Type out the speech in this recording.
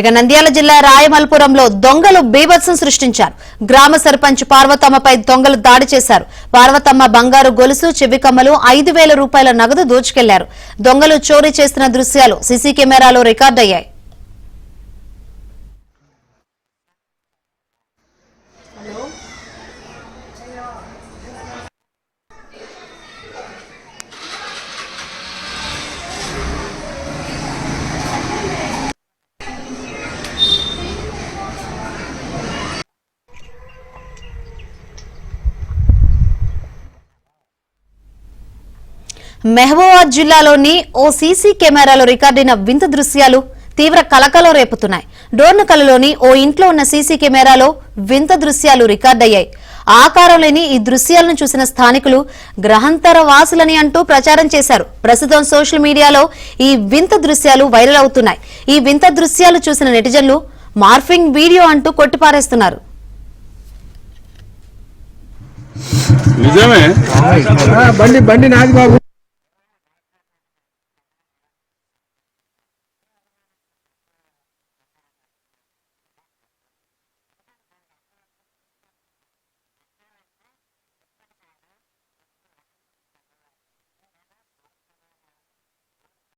ఇక నంద్యాల జిల్లా రాయమల్పురంలో దొంగలు బీభత్సం సృష్టించారు. గ్రామ సర్పంచ్ పార్వతమ్మపై దొంగలు దాడి చేశారు. పార్వతమ్మ బంగారు గొలుసు, చెవికమ్మలు, 5,000 రూపాయల నగదు దోచుకెళ్లారు. దొంగలు చోరీ చేస్తున్న దృశ్యాలు సీసీ కెమెరాలో రికార్డయ్యాయి. మహబూబాబాద్ జిల్లాలోని ఓ సీసీ కెమెరాలో రికార్డైన వింత దృశ్యాలు తీవ్ర కలకలం రేపుతున్నాయి. డోర్నకల్లులోని ఓ ఇంట్లో ఉన్న సీసీ కెమెరాలో వింత దృశ్యాలు రికార్డయ్యాయి. ఆకారం లేని ఈ దృశ్యాలను చూసిన స్థానికులు గ్రహాంతర వాసులని అంటూ ప్రచారం చేశారు. ప్రస్తుతం సోషల్ మీడియాలో ఈ వింత దృశ్యాలు వైరల్ అవుతున్నాయి. ఈ వింత దృశ్యాలు చూసిన నెటిజన్లు మార్ఫింగ్ వీడియో అంటూ కొట్టిపారేస్తున్నారు. నిజమే బండి నాది బాబు.